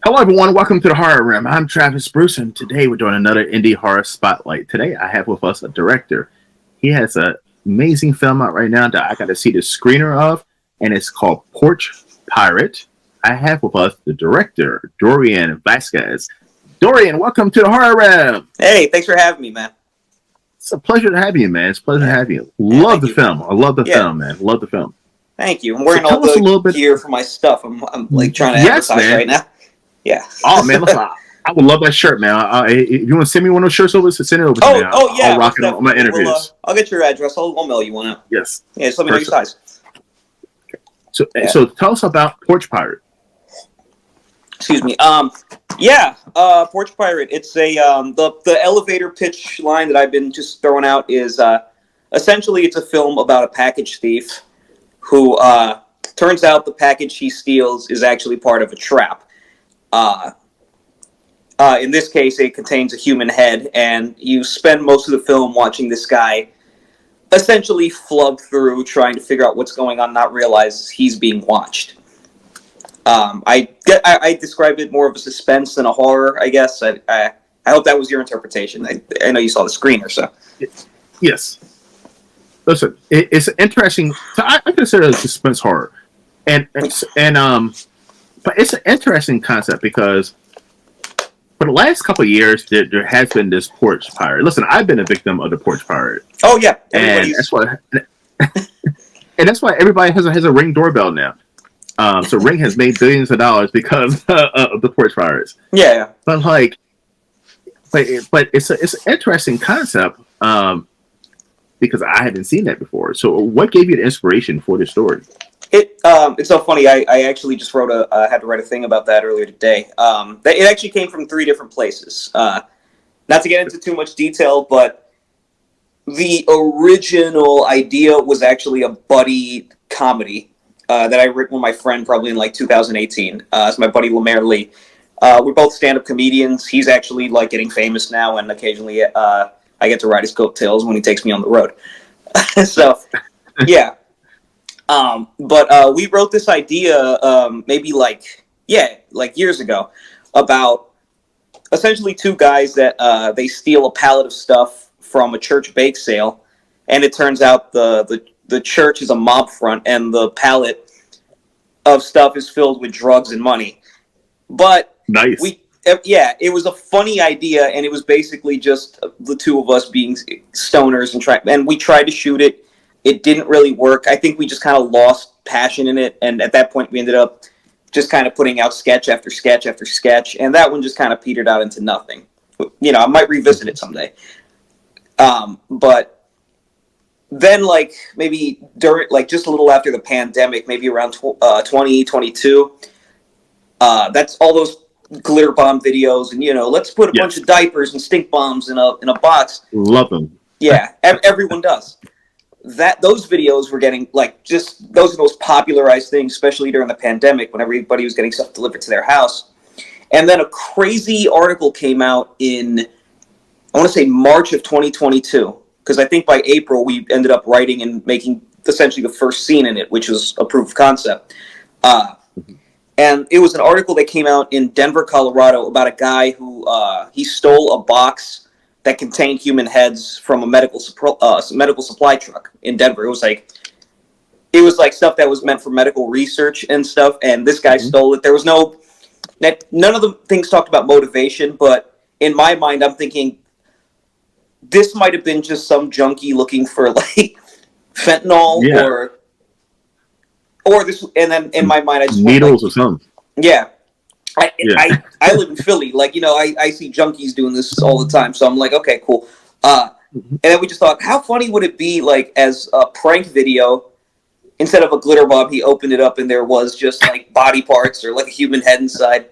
Hello, everyone. Welcome to the Horror Room. I'm Travis Bruce, and today we're doing another indie horror spotlight. Today, I have with us a director. He has an amazing film out right now that I got to see the screener of, and it's called Porch Pirate. I have with us the director, Dorian Vasquez. Dorian, welcome to the Horror Room. Hey, thanks for having me, man. It's a pleasure to have you, man. It's a pleasure to have you. Yeah, Love the film. I love the film, man. Love the film. Thank you. I'm wearing So all the gear for my stuff. I'm like trying to advertise right now. Yeah. Oh man, listen, I would love that shirt, man. If you want to send me one of those shirts over, send it over to me. I'll rock it on my interviews. I'll get your address. I'll mail you one out. Yes. Yeah, just let me know your size. So tell us about Porch Pirate. Excuse me. Porch Pirate. It's a the elevator pitch line that I've been just throwing out is essentially it's a film about a package thief who turns out the package he steals is actually part of a trap. In this case, it contains a human head, and you spend most of the film watching this guy essentially flub through trying to figure out what's going on, not realize he's being watched. I described it more of a suspense than a horror, I guess. I hope that was your interpretation. I know you saw the screener, so. Yes. Listen, it's interesting. I consider it a suspense horror, but it's an interesting concept because for the last couple of years, there has been this porch pirate. Listen, I've been a victim of the porch pirate. Oh yeah, and that's why everybody has a Ring doorbell now. So Ring has made billions of dollars because of the porch pirates. Yeah. But it's an interesting concept because I haven't seen that before. So what gave you the inspiration for this story? It's so funny. I actually just had to write a thing about that earlier today. It actually came from 3 different places. Not to get into too much detail, but the original idea was actually a buddy comedy that I wrote with my friend probably in like 2018. It's my buddy Lemaire Lee. We're both stand-up comedians. He's actually like getting famous now, and occasionally I get to ride his coattails when he takes me on the road. So, yeah. But we wrote this idea maybe like years ago about essentially 2 guys that they steal a pallet of stuff from a church bake sale, and it turns out the church is a mob front, and the pallet of stuff is filled with drugs and money. But nice. It was a funny idea, and it was basically just the 2 of us being stoners and we tried to shoot it. It didn't really work. I think we just kind of lost passion in it, and at that point we ended up just kind of putting out sketch after sketch after sketch, and that one just kind of petered out into nothing. You know, I might revisit it someday. But then, like, maybe during, like, just a little after the pandemic, maybe around 2022, that's all those glitter bomb videos, and, you know, let's put a bunch of diapers and stink bombs in a box. Love them. Yeah, everyone does. Those videos were getting, like, just those are the most popularized things, especially during the pandemic when everybody was getting stuff delivered to their house. And then a crazy article came out in, I want to say March of 2022, because I think by April we ended up writing and making essentially the first scene in it, which was a proof of concept. And it was an article that came out in Denver, Colorado about a guy who he stole a box that contained human heads from a medical supply truck in Denver. It was like stuff that was meant for medical research and stuff, and this guy stole it. There was none of the things talked about motivation, but in my mind, I'm thinking this might have been just some junkie looking for like fentanyl or this, and then in my mind, I just needles or something. Yeah. I live in Philly. Like, you know, I see junkies doing this all the time. So I'm like, okay, cool. And then we just thought, how funny would it be, like, as a prank video, instead of a glitter bomb, he opened it up and there was just, like, body parts or, like, a human head inside.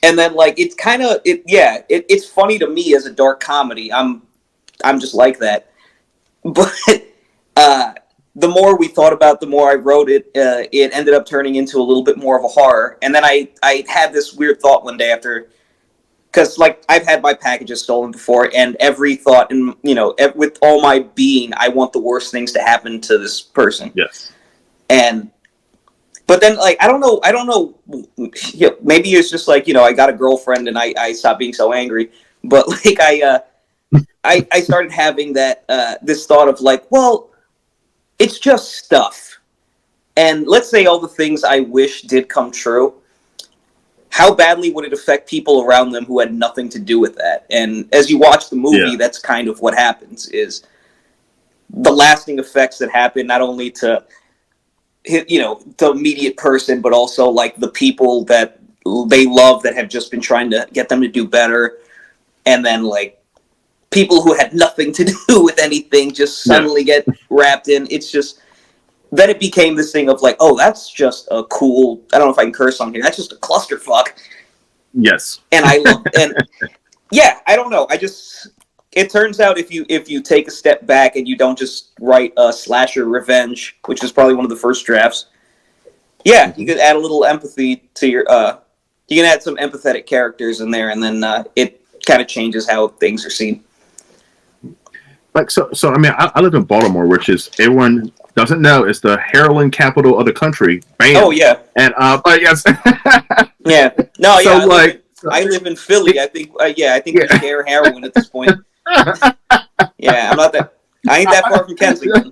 And then, like, it's kind of, it's funny to me as a dark comedy. I'm just like that. But the more we thought about, the more I wrote it, it ended up turning into a little bit more of a horror. And then I had this weird thought one day after, because, like, I've had my packages stolen before, and every thought, and, you know, with all my being, I want the worst things to happen to this person. Yes. And But then, like, I don't know. You know, maybe it's just like, I got a girlfriend and I stopped being so angry. But like, I started having that this thought of like, well, it's just stuff. And let's say all the things I wish did come true. How badly would it affect people around them who had nothing to do with that? And as you watch the movie, that's kind of what happens, is the lasting effects that happen not only to the immediate person, but also like the people that they love that have just been trying to get them to do better. And then like people who had nothing to do with anything just suddenly get wrapped in. It's just, then it became this thing of like, oh, that's just a cool, I don't know if I can curse on here, that's just a clusterfuck. Yes. And I love, and yeah, I don't know. It turns out if you take a step back and you don't just write a slasher revenge, which is probably one of the first drafts, you could add a little empathy to your, you can add some empathetic characters in there, and then it kind of changes how things are seen. Like, so I mean, I live in Baltimore, which is, everyone doesn't know, it's the heroin capital of the country. Bam. Oh, yeah. And, but yes. Yeah. No, so, yeah. I live in Philly. I think we share heroin at this point. Yeah, I ain't that far from Kensington.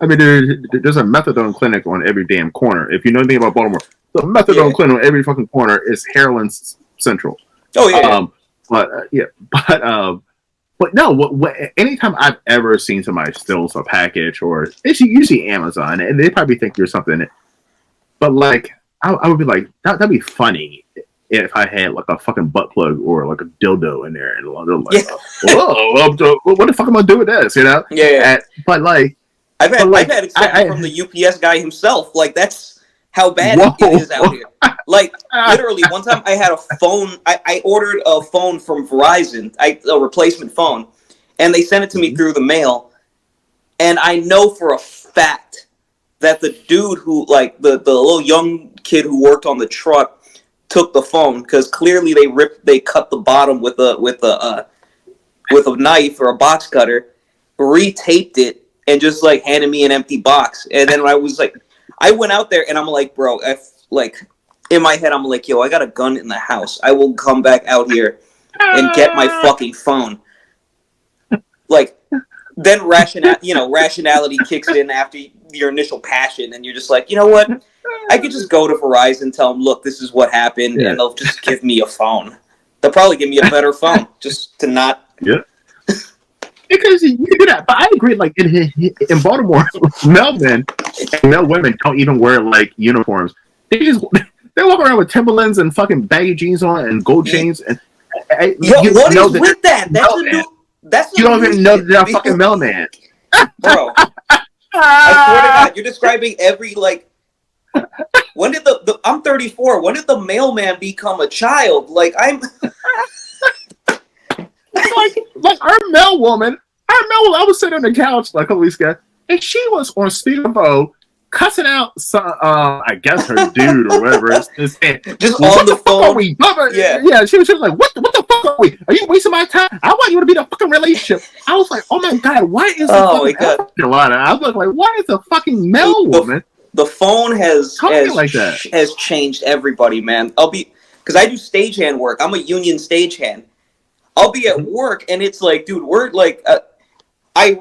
I mean, there's a methadone clinic on every damn corner. If you know anything about Baltimore, the methadone clinic on every fucking corner is heroin central. Oh, yeah. But no, anytime I've ever seen somebody steal a package, or it's usually Amazon, and they probably think there's something in it. But like, I would be like, that'd be funny if I had like a fucking butt plug or like a dildo in there, and they're like, whoa, what the fuck am I doing with this? You know? Yeah. But like, I've had accepted from the UPS guy himself. Like, that's how bad it is out here. Like, literally, one time I had a phone. I ordered a phone from Verizon, a replacement phone, and they sent it to me through the mail. And I know for a fact that the dude who, like, the little young kid who worked on the truck took the phone, because clearly they cut the bottom with a knife or a box cutter, retaped it, and just like handed me an empty box. And then I was like, I went out there and I'm like, bro, in my head I'm like, yo, I got a gun in the house. I will come back out here and get my fucking phone. Like, then rationality kicks in after your initial passion, and you're just like, you know what? I could just go to Verizon and tell them, look, this is what happened, and they'll just give me a phone. They'll probably give me a better phone, just to not... Yeah. Because you do that. But I agree, like, in Baltimore, male men and male women don't even wear, like, uniforms. They walk around with Timberlands and fucking baggy jeans on and gold chains. And what is with that? You don't even know that they're a fucking mailman. Bro, I swear to God, you're describing every, like... When did I'm 34. When did the mailman become a child? Like, I'm... like our mail woman, I was sitting on the couch like a couple weeks ago, and she was on speakerphone cussing out some, I guess her dude or whatever. Just on the phone. Are we? Yeah. She was like, what the fuck are we? Are you wasting my time? I want you to be in a fucking relationship. I was like, oh my God, why is I was like, why is the fucking mail woman? The phone has changed everybody, man. Because I do stagehand work. I'm a union stagehand. I'll be at work, and it's like, dude, we're like, I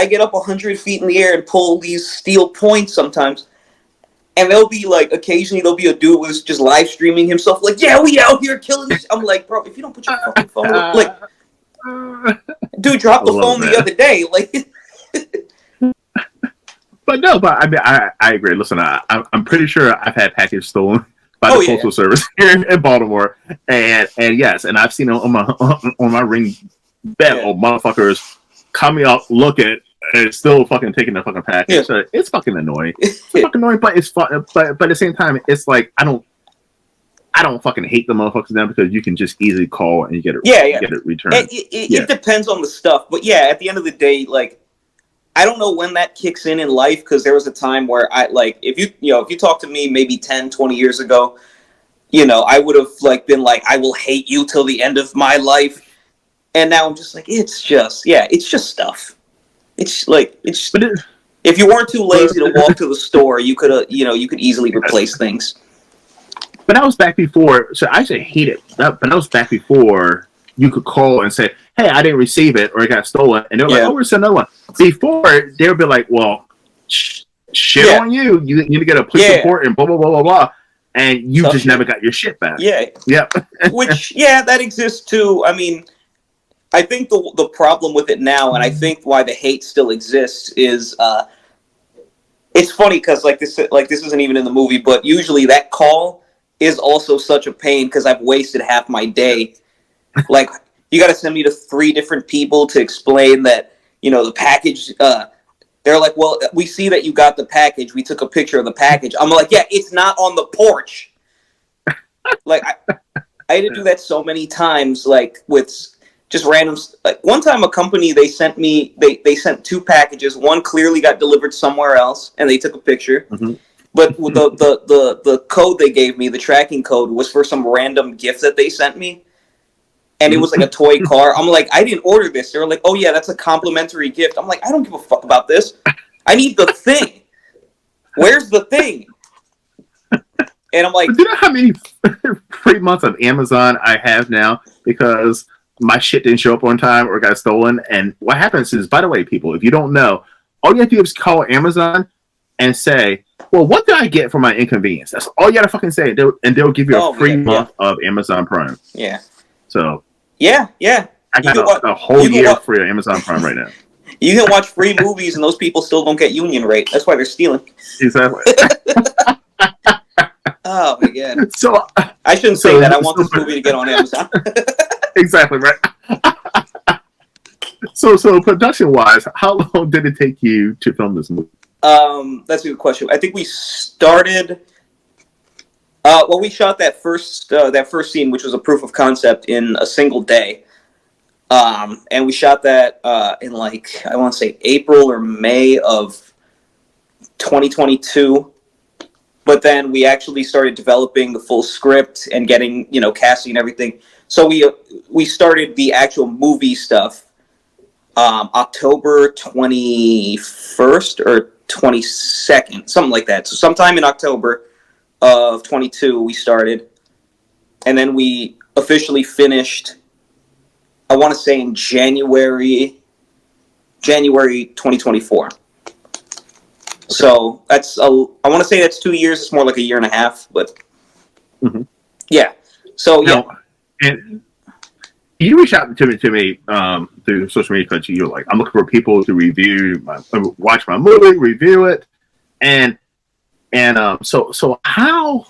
get up 100 feet in the air and pull these steel points sometimes. And there'll be like, occasionally there'll be a dude who's just live streaming himself, like, yeah, we out here killing this. I'm like, bro, if you don't put your fucking phone up, like, dude dropped the phone the other day. Like, but I mean, I agree. Listen, I'm pretty sure I've had packages stolen by the Postal Service here in Baltimore, and yes, and I've seen on my ring bed of motherfuckers coming up looking and still fucking taking the fucking package. Yeah. So it's fucking annoying. It's fucking annoying, but it's fun. But at the same time, it's like I don't fucking hate the motherfuckers now, because you can just easily call and you get it. Get it returned. It depends on the stuff, but yeah, at the end of the day, like, I don't know when that kicks in life, because there was a time where I, like, if you talk to me maybe 10, 20 years ago, I would have like been like, I will hate you till the end of my life. And now I'm just like, it's just stuff. It's like, If you weren't too lazy to walk to the store, you could you could easily replace things. But that was back before. So I actually hate it. But that was back before you could call and say, "Hey, I didn't receive it, or it got stolen," and they're like, "Oh, we're sending another one." Before they would be like, "Well, shit on you. You need to get a police report and blah blah blah blah blah," and you just never got your shit back. Yeah. Yep. Which that exists too. I mean, I think the problem with it now, and I think why the hate still exists, is it's funny because this isn't even in the movie, but usually that call is also such a pain because I've wasted half my day. Like, you got to send me to 3 different people to explain that the package. They're like, "Well, we see that you got the package. We took a picture of the package." I'm like, "Yeah, it's not on the porch." Like, I had to do that so many times, like with just random. Like one time, a company they sent 2 packages. One clearly got delivered somewhere else, and they took a picture. Mm-hmm. But the code they gave me, the tracking code, was for some random gift that they sent me, and it was like a toy car. I'm like, I didn't order this. They were like, "Oh yeah, that's a complimentary gift." I'm like, I don't give a fuck about this. I need the thing. Where's the thing? And I'm like, do you know how many free months of Amazon I have now because my shit didn't show up on time or got stolen? And what happens is, by the way, people, if you don't know, all you have to do is call Amazon and say, "Well, what did I get for my inconvenience?" That's all you gotta fucking say, and they'll give you a free month of Amazon Prime. Yeah. So. Yeah. I got a whole year free on Amazon Prime right now. You can watch free movies, and those people still don't get union rate. That's why they're stealing. Exactly. Oh my god! So I shouldn't say that. I want this movie to get on Amazon. Exactly right. So production wise, how long did it take you to film this movie? That's a good question. I think we started. We shot that first scene, which was a proof of concept, in a single day. And we shot that in I want to say April or May of 2022. But then we actually started developing the full script and getting, casting and everything. So we started the actual movie stuff October 21st or 22nd, something like that. So sometime in October of 22 we started. And then we officially finished, I want to say in January 2024. So I want to say that's 2 years. It's more like a year and a half, but yeah. So yeah. Now, and you reached out to me through social media because you're like, I'm looking for people to watch my movie, review it, and so how.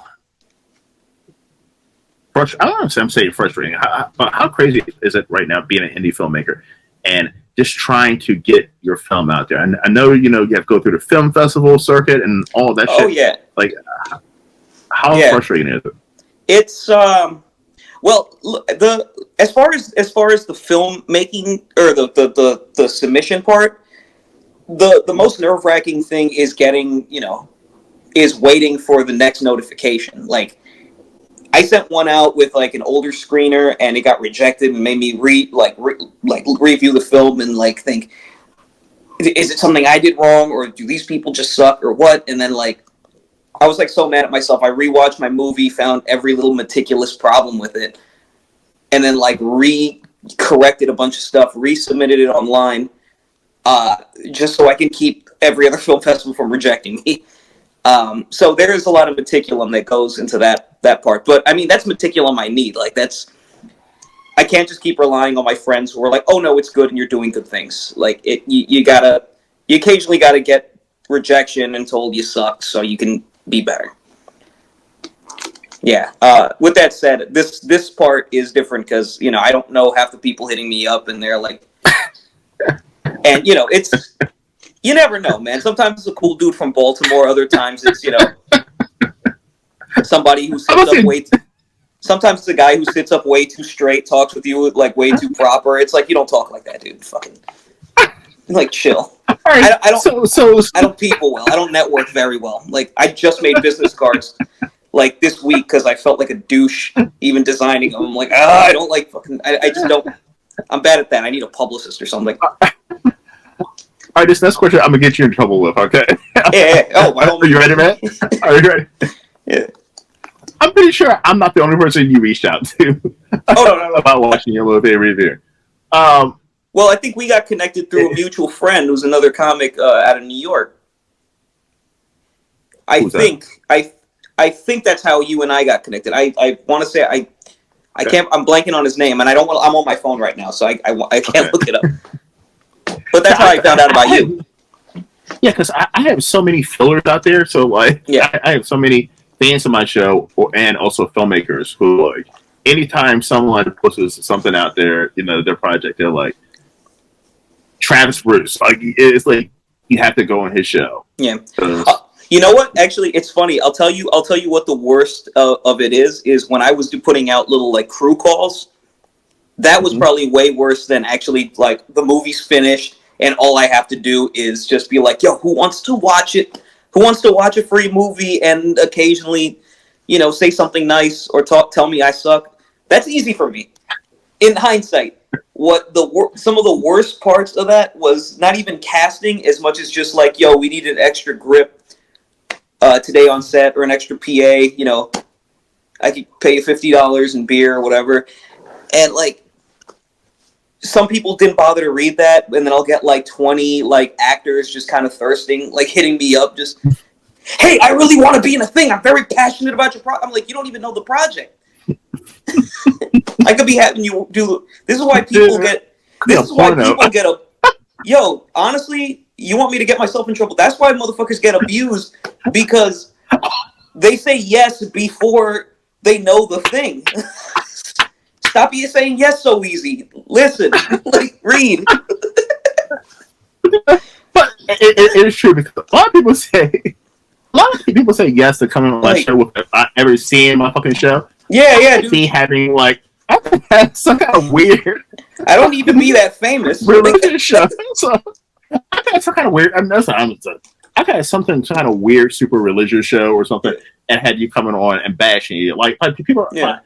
I don't know if I'm saying frustrating. How crazy is it right now being an indie filmmaker and just trying to get your film out there? And I know you have to go through the film festival circuit and all that shit. Oh yeah. Like, how frustrating is it? It's as far as the filmmaking or the submission part, the most nerve-wracking thing is is waiting for the next notification. Like, I sent one out with an older screener, and it got rejected, and made me review the film and think, is it something I did wrong, or do these people just suck, or what? And then I was so mad at myself. I rewatched my movie, found every little meticulous problem with it, and then re-corrected a bunch of stuff, resubmitted it online, just so I can keep every other film festival from rejecting me. So there is a lot of meticulum that goes into that part. But I mean, that's meticulum I need. I can't just keep relying on my friends who are like, "Oh no, it's good and you're doing good things." You occasionally gotta get rejection and told you suck so you can be better. Yeah. With that said, this part is different because I don't know half the people hitting me up, and they're like, and it's. You never know, man. Sometimes it's a cool dude from Baltimore. Other times it's, somebody who sits up way too... Sometimes it's a guy who sits up way too straight, talks with you way too proper. It's you don't talk like that, dude. Fucking, chill. Right. I don't people well. I don't network very well. I just made business cards, this week because I felt like a douche even designing them. I'm I don't fucking... I just don't... I'm bad at that. I need a publicist or something. All right, this next question I'm gonna get you in trouble with. Okay. Yeah. Oh, by all Are you means. ready, man? Are you ready? Yeah. I'm pretty sure I'm not the only person you reached out to Oh no, no, no. about watching your little day review. Um, Well, I think we got connected through a mutual friend who's another comic out of New York. I who's that? think I think that's how you and I got connected. I want to say I Okay. can't. I'm blanking on his name, and I don't want. I'm on my phone right now, so I can't Okay. look it up. But that's how I found out I about have, you. yeah, because I have so many fillers out there. So like, Yeah. I have so many fans of my show, and also filmmakers who like anytime someone posts something out there, their project, they're like Travis Bruce. Like it's like you have to go on his show. Yeah. 'Cause- You know what? Actually, it's funny. I'll tell you. I'll tell you what the worst of it is. Is when I was putting out little like crew calls. That was Mhm. probably way worse than actually like the movie's finished and all I have to do is just be like, yo, who wants to watch it? Who wants to watch a free movie and occasionally, say something nice or tell me I suck? That's easy for me. In hindsight, some of the worst parts of that was not even casting as much as just like, yo, we need an extra grip today on set or an extra PA. I could pay you $50 in beer or whatever, and like some people didn't bother to read that, and then I'll get like 20 like actors just kind of thirsting, like hitting me up, just, hey, I really want to be in a thing. I'm very passionate about your project. I'm like, you don't even know the project. I could be having you do. This is why people get. This is why people get a. Yo, honestly, you want me to get myself in trouble? That's why motherfuckers get abused because they say yes before they know the thing. Stop you saying yes so easy. Listen, like read. But it is true because a lot of people say yes to coming on my Like, show without ever seeing my fucking show. yeah, Me dude. having like I think that's some kind of weird I don't need to be that famous. religious show. So I got some kind of weird. I mean, that's not, I got some kind of weird super religious show or something, and had you coming on and bashing you. Like people. Yeah.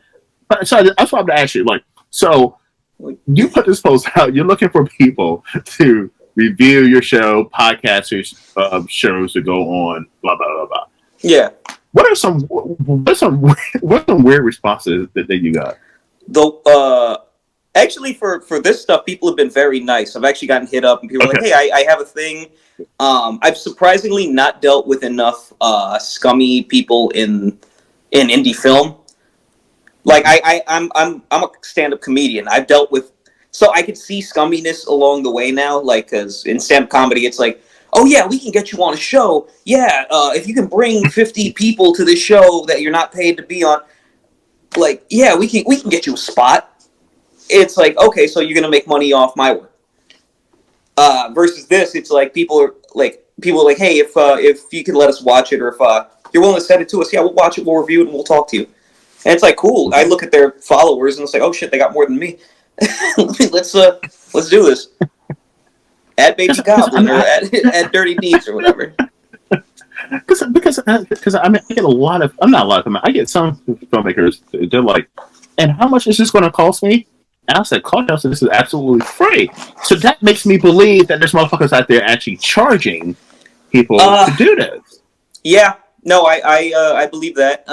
So that's why I'm asking. Like, so you put this post out. You're looking for people to review your show, podcasters, shows to go on. Blah blah blah blah. Yeah. What are some weird responses that you got? Actually for this stuff, people have been very nice. I've actually gotten hit up and people are like, hey, I have a thing. I've surprisingly not dealt with enough scummy people in indie film. Like I'm a stand-up comedian. I've dealt with, so I could see scumminess along the way now. Like, because in stand-up comedy, it's like, oh yeah, we can get you on a show. Yeah, if you can bring 50 people to this show that you're not paid to be on, like, yeah, we can get you a spot. It's like, okay, so you're gonna make money off my work. Versus this, it's like people are like, hey, if you can let us watch it, or if you're willing to send it to us, yeah, we'll watch it, we'll review it, and we'll talk to you. And it's like, cool. I look at their followers and it's like, oh shit, they got more than me. let's do this. At Baby Goblin or at Dirty Deeds or whatever. Because I mean, I get a lot of. I'm not a lot of them. I get some filmmakers. They're like, and how much is this going to cost me? And I said, cost us. This is absolutely free. So that makes me believe that there's motherfuckers out there actually charging people to do this. Yeah. No, I believe that.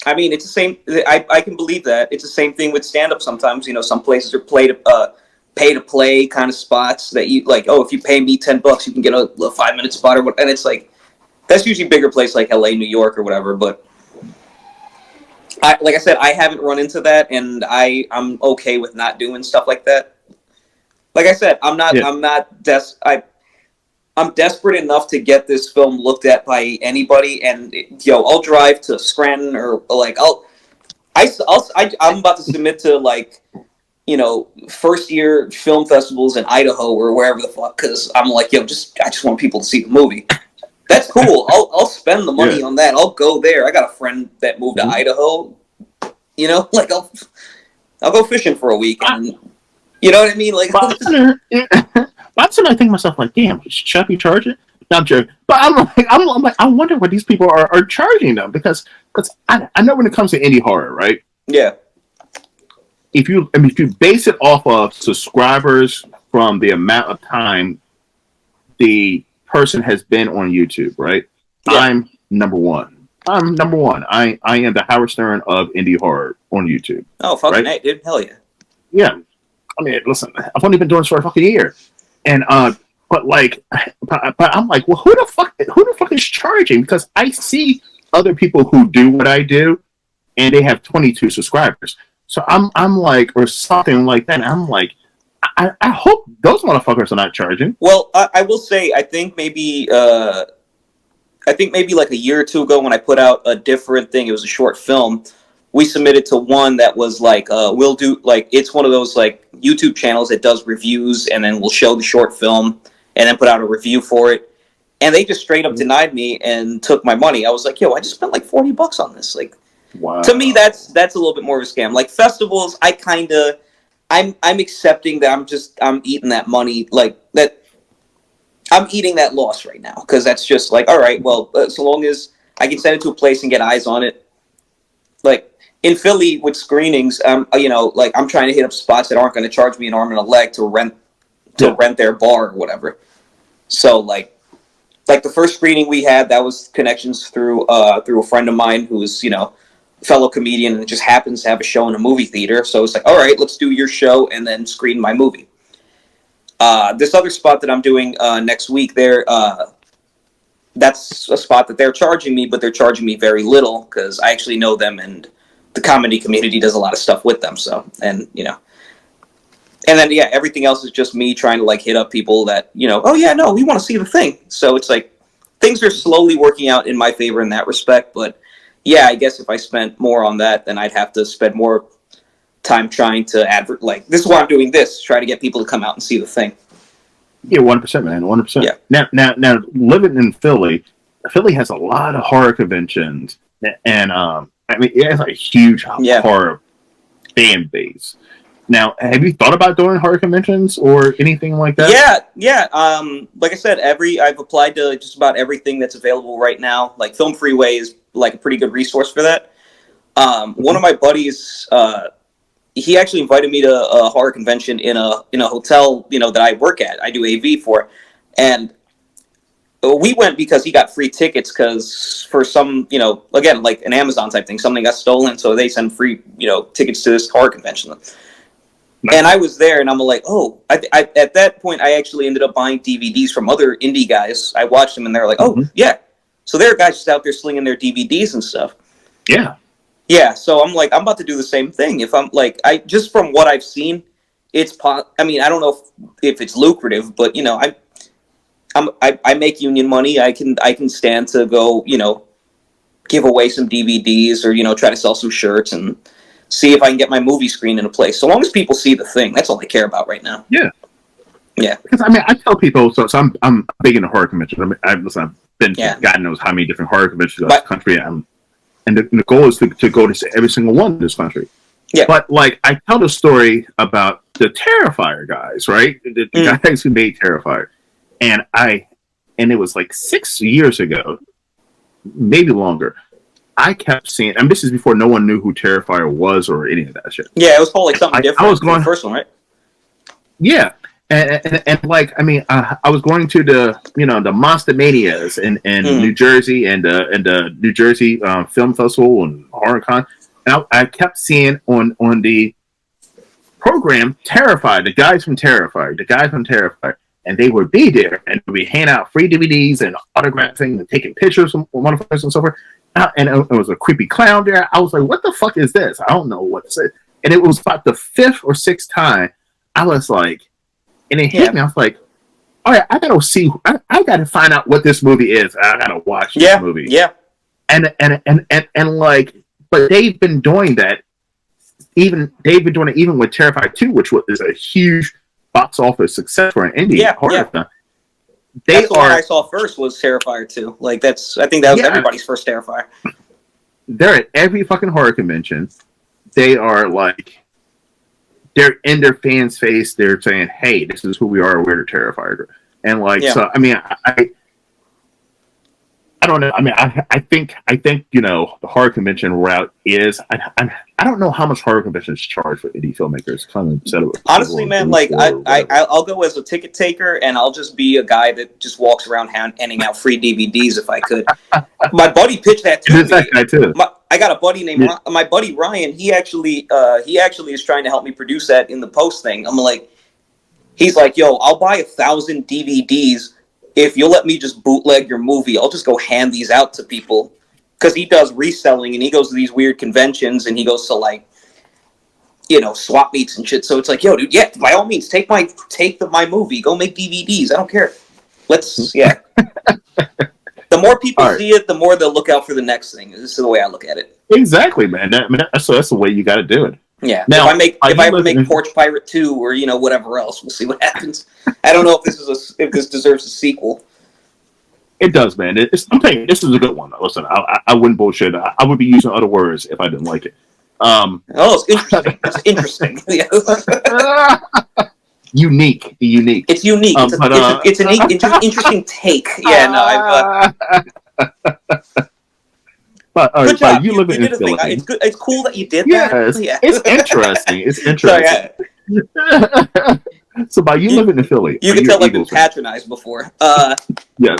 I mean, it's the same. I can believe that. It's the same thing with stand-up sometimes. Some places are pay to play kind of spots that you like, oh, if you pay me $10, you can get a 5-minute spot or what. And it's like, that's usually bigger place like LA, New York or whatever. But like I said, I haven't run into that, and I'm okay with not doing stuff like that. Like I said, I'm desperate enough to get this film looked at by anybody, and I'll drive to Scranton or like I'm about to submit to like first year film festivals in Idaho or wherever the fuck, because I'm like, I just want people to see the movie. That's cool. I'll spend the money on that. I'll go there. I got a friend that moved to Idaho. Like I'll go fishing for a week, and you know what I mean. Like, I'm sitting there thinking to myself, like, damn, should I be charging? No, I'm joking. But I'm like, I wonder what these people are charging them, because I know when it comes to indie horror, right? Yeah. If you base it off of subscribers from the amount of time the person has been on YouTube, right? Yeah. I'm number one. I'm number one. I am the Howard Stern of indie horror on YouTube. Oh, fucking right? hey, dude. Hell yeah. Yeah. I mean, listen, I've only been doing this for a fucking year. And but like but I'm like, well, who the fuck is charging? Because I see other people who do what I do and they have 22 subscribers. So I'm like, or something like that. I'm like, I hope those motherfuckers are not charging. Well, I will say, I think maybe like a year or two ago when I put out a different thing, it was a short film. We submitted to one that was like, we'll do, like, it's one of those like YouTube channels that does reviews, and then we'll show the short film and then put out a review for it. And they just straight up denied me and took my money. I was like, yo, I just spent like $40 on this. Like, wow. To me, that's a little bit more of a scam. Like festivals, I'm accepting that I'm eating that money, like that. I'm eating that loss right now because that's just like, all right, well, so long as I can send it to a place and get eyes on it. Like in Philly with screenings, like I'm trying to hit up spots that aren't going to charge me an arm and a leg to rent their bar or whatever. So like the first screening we had, that was connections through a friend of mine who's a fellow comedian and just happens to have a show in a movie theater. So it's like, all right, let's do your show and then screen my movie. This other spot that I'm doing next week, that's a spot that they're charging me, but they're charging me very little because I actually know them and the comedy community does a lot of stuff with them. So, and then everything else is just me trying to like hit up people that, oh yeah, no, we want to see the thing. So it's like things are slowly working out in my favor in that respect. But yeah, I guess if I spent more on that, then I'd have to spend more time trying to advert. Like, this is why I'm doing this, try to get people to come out and see the thing. Yeah, 100%, man, 100%. Yeah. Now, living in Philly has a lot of horror conventions, and I mean, it has a huge horror fan base. Now, have you thought about doing horror conventions or anything like that? Yeah. Like I said, I've applied to just about everything that's available right now. Like Film Freeway is like a pretty good resource for that. One of my buddies, he actually invited me to a horror convention in a hotel, that I work at. I do AV for, and we went because he got free tickets because for some, again, like an Amazon type thing, something got stolen, so they send free, tickets to this horror convention. Nice. And I was there, and I'm like, oh, I at that point, I actually ended up buying DVDs from other indie guys. I watched them, and they're like, oh, yeah. So there are guys just out there slinging their DVDs and stuff. Yeah. Yeah, so I'm like, I'm about to do the same thing. If I'm like, just from what I've seen, I mean, I don't know if it's lucrative, but I make union money. I can stand to go, give away some DVDs or try to sell some shirts and see if I can get my movie screen in a place. So long as people see the thing, that's all I care about right now. Yeah. Yeah. Because I mean, I tell people, so I'm big into horror conventions. I mean, I've been to God knows how many different horror conventions in this country. And the goal is to go to every single one in this country. Yeah. But like, I tell the story about the Terrifier guys, right? The guys who made Terrifier, and it was like 6 years ago, maybe longer. I kept seeing, and this is before no one knew who Terrifier was or any of that shit. Yeah, it was called like something different. I was going the first one, right? Yeah, and like, I mean, I was going to the the Monster Manias in New Jersey and the New Jersey Film Festival and HorrorCon, and I kept seeing on the program Terrifier, the guys from Terrifier, and they would be there and we hand out free DVDs and autographing and taking pictures from motherfuckers and so forth. And it was a creepy clown there. I was like, what the fuck is this? I don't know what to say. And it was about the 5th or 6th time I was like, and it hit me. I was like, all right, I gotta see. I gotta find out what this movie is. I gotta watch this movie. Yeah. And like, but they've been doing that. They've been doing it even with Terrifier 2, which is a huge box office success for an indie horror film. That's the one I saw first was Terrifier 2. Like I think that was everybody's first Terrifier. They're at every fucking horror convention. They are like, they're in their fans' face. They're saying, "Hey, this is who we are. We're the Terrifier." And like, so I mean, I don't know. I mean, I think the horror convention route is. I don't know how much horror conventions charge for indie filmmakers. Kind of set up. Honestly, man, like I'll go as a ticket taker, and I'll just be a guy that just walks around handing out free DVDs if I could. My buddy pitched that to me. That guy too. I got a buddy named my buddy Ryan. He actually is trying to help me produce that in the post thing. I'm like, he's like, yo, I'll buy 1,000 DVDs if you'll let me just bootleg your movie. I'll just go hand these out to people. Because he does reselling, and he goes to these weird conventions, and he goes to, like, swap meets and shit. So it's like, yo, dude, yeah, by all means, take my movie. Go make DVDs. I don't care. The more people see it, the more they'll look out for the next thing. This is the way I look at it. Exactly, man. That's the way you got to do it. Yeah. Now, if I ever make Porch Pirate 2 or whatever else, we'll see what happens. I don't know if this deserves a sequel. It does, man. I'm telling you, this is a good one. Listen, I wouldn't bullshit. I would be using other words if I didn't like it. It's interesting. It's interesting. Unique. It's unique. It's an interesting take. Yeah, But good job. You live in Philly. It's good. It's cool that you did that. Yeah. It's interesting. It's interesting. Sorry, So by you living in Philly, you can tell I've been patronized before. Yes.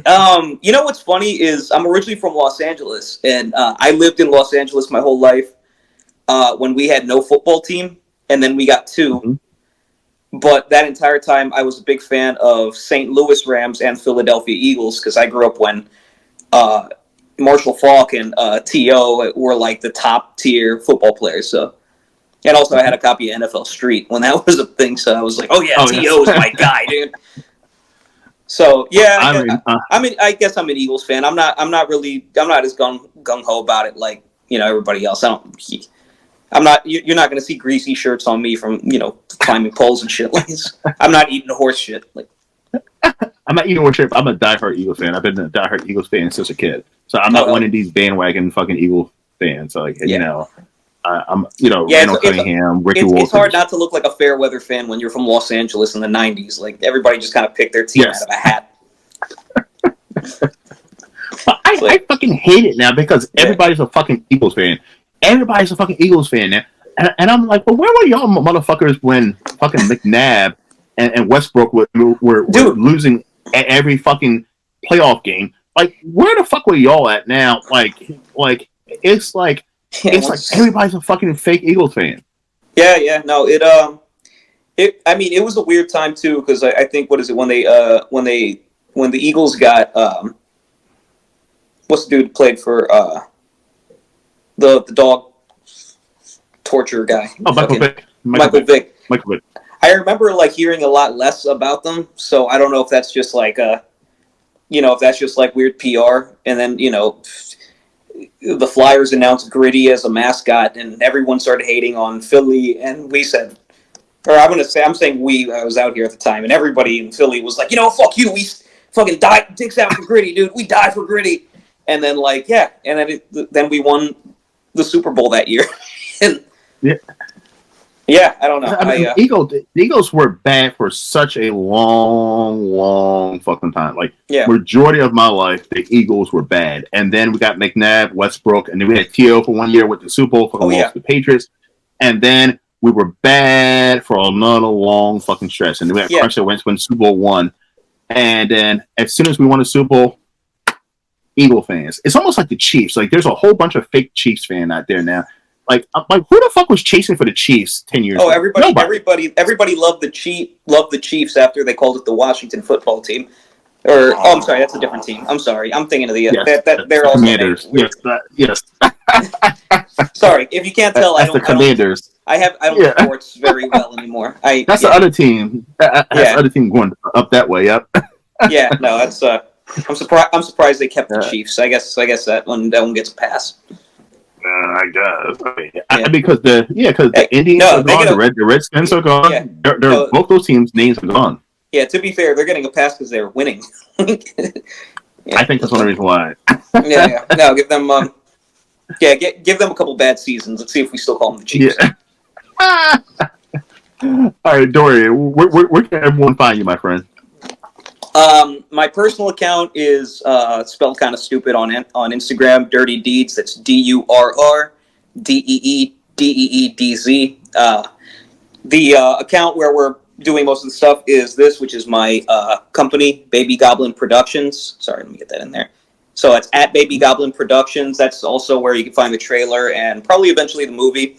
What's funny is I'm originally from Los Angeles, and I lived in Los Angeles my whole life when we had no football team, and then we got two. Mm-hmm. But that entire time, I was a big fan of St. Louis Rams and Philadelphia Eagles because I grew up when Marshall Faulk and T.O. were like the top tier football players. So. And also, I had a copy of NFL Street when that was a thing, so I was like, T.O. is my guy, dude. So, yeah, I guess I'm an Eagles fan. I'm not as gung-ho about it like, everybody else. You're not going to see greasy shirts on me from, climbing poles and shit. Like I'm not eating horse shit. Like, I'm not eating horse shit. I'm a diehard Eagles fan. I've been a diehard Eagles fan since a kid. So I'm not one of these bandwagon fucking Eagle fans. So, I'm, Randall Cunningham, Ricky Walters. It's hard not to look like a fair weather fan when you're from Los Angeles in the 90s. Like, everybody just kind of picked their team out of a hat. But I fucking hate it now because everybody's a fucking Eagles fan. Everybody's a fucking Eagles fan now. And I'm like, well, where were y'all motherfuckers when fucking McNabb and Westbrook were losing every fucking playoff game? Like, where the fuck were y'all at now? It's like everybody's a fucking fake Eagles fan. Yeah, no, it was a weird time too because I think when the Eagles got what's the dude who played for the dog torture guy? Oh, Michael Vick. Michael Vick. I remember hearing a lot less about them, so I don't know if that's just weird PR, and then the Flyers announced Gritty as a mascot, and everyone started hating on Philly. And we said, I'm saying we. I was out here at the time, and everybody in Philly was like, fuck you. We fucking died, dicks out for Gritty, dude. We died for Gritty. And then then we won the Super Bowl that year. And yeah, I don't know. The Eagles were bad for such a long fucking time. Majority of my life, the Eagles were bad. And then we got McNabb, Westbrook, and then we had T.O. for 1 year with the Super Bowl for the loss to the Patriots. And then we were bad for another long fucking stretch. And then we had Carson Wentz win Super Bowl one. And then as soon as we won the Super Bowl, Eagle fans. It's almost like the Chiefs. There's a whole bunch of fake Chiefs fans out there now. Who the fuck was chasing for the Chiefs 10 years ago? Everybody loved the Chiefs after they called it the Washington football team. I'm sorry, that's a different team. I'm sorry, I'm thinking of they're also Commanders. Yes. Sorry, if you can't tell, the Commanders. I don't sports very well anymore. That's the other team. That's the other team going up that way. Yep. Yeah, no, that's. I'm surprised they kept the Chiefs. I guess that one gets a pass. I guess because the Indians are gone, the Redskins are gone. Yeah. They're both those teams' names are gone. Yeah, to be fair, they're getting a pass because they're winning. I think that's one reason why. Yeah. No, give them give them a couple bad seasons. Let's see if we still call them the Chiefs. Yeah. All right, Dorian, where can everyone find you, my friend? My personal account is spelled kind of stupid on Instagram. Dirty Deeds. That's DURRDEEDEEDZ. The account where we're doing most of the stuff is this, which is my company, Baby Goblin Productions. Sorry, let me get that in there. So it's at Baby Goblin Productions. That's also where you can find the trailer and probably eventually the movie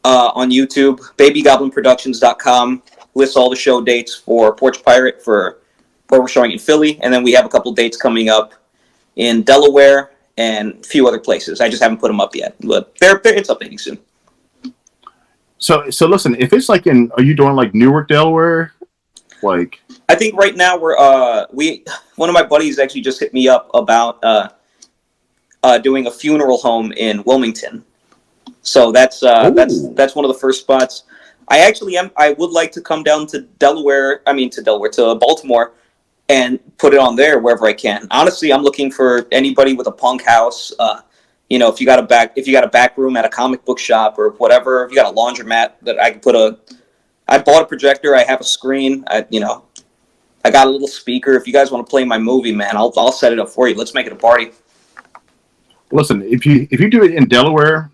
on YouTube. BabyGoblinProductions.com lists all the show dates for Porch Pirate for where we're showing in Philly, and then we have a couple dates coming up in Delaware and a few other places. I just haven't put them up yet, but it's updating soon. So listen, if it's like are you doing like Newark, Delaware? Like, I think right now one of my buddies actually just hit me up about doing a funeral home in Wilmington. So that's one of the first spots. I would like to come down to Baltimore and put it on there wherever I can. Honestly, I'm looking for anybody with a punk house. If you got a back room at a comic book shop or whatever, if you got a laundromat that I can I bought a projector. I have a screen. I got a little speaker. If you guys want to play my movie, man, I'll set it up for you. Let's make it a party. Listen, if you do it in Delaware,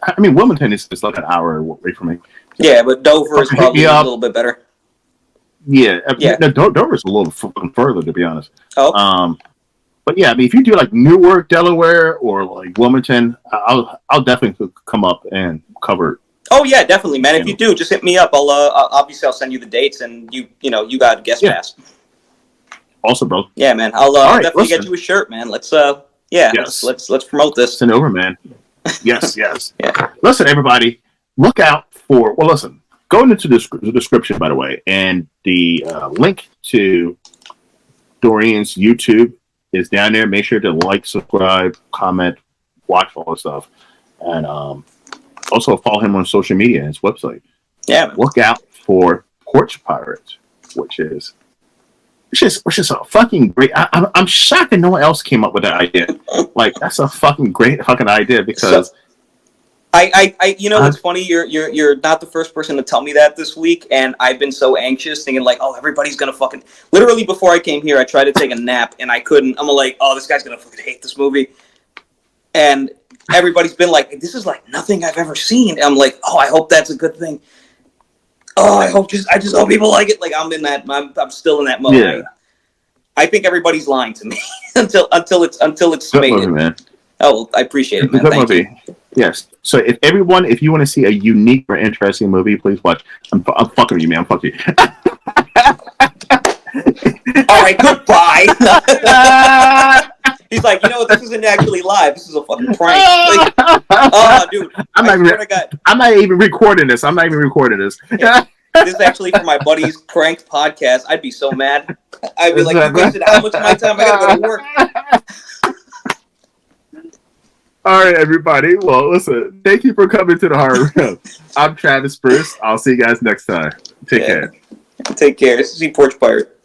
I mean Wilmington is like an hour away from me. Yeah, but Dover is probably a little bit better. Yeah. Dover's a little further, to be honest. Oh. But yeah, I mean, if you do like Newark, Delaware, or like Wilmington, I'll definitely come up and cover it. Oh yeah, definitely, man. If you do, just hit me up. I'll send you the dates, and you got a guest pass. Awesome, bro. Yeah, man. I'll definitely get you a shirt, man. Let's promote this. Send over, man. Yes. Yeah. Listen, everybody, look out for. Well, listen. Go into the description, by the way, and the link to Dorian's YouTube is down there. Make sure to like, subscribe, comment, watch all the stuff, and also follow him on social media and his website. Yeah. Look out for Porch Pirate, which is a fucking great. I'm shocked that no one else came up with that idea. Like, that's a fucking great fucking idea because. It's funny. You're not the first person to tell me that this week, and I've been so anxious, thinking like, oh, everybody's gonna fucking. Literally, before I came here, I tried to take a nap, and I couldn't. I'm like, oh, this guy's gonna fucking hate this movie, and everybody's been like, this is like nothing I've ever seen. And I'm like, oh, I hope that's a good thing. Oh, I just hope people like it. Like I'm in that. I'm still in that mode. Yeah. I think everybody's lying to me until it's made it. Man. Oh, well, I appreciate it, man. Thank you. Yes. So if you want to see a unique or interesting movie, please watch. I'm fucking with you, man. I'm fucking you. All right, goodbye. He's like, this isn't actually live. This is a fucking prank. Like, oh, dude. I'm not even recording this. Yeah. This is actually for my buddy's pranked podcast. I'd be so mad. I'd be like, you wasted how much of my time? I gotta go to work. All right, everybody. Well, listen, thank you for coming to the Horror Room. I'm Travis Bruce. I'll see you guys next time. Take care. Take care. This is Porch Pirate.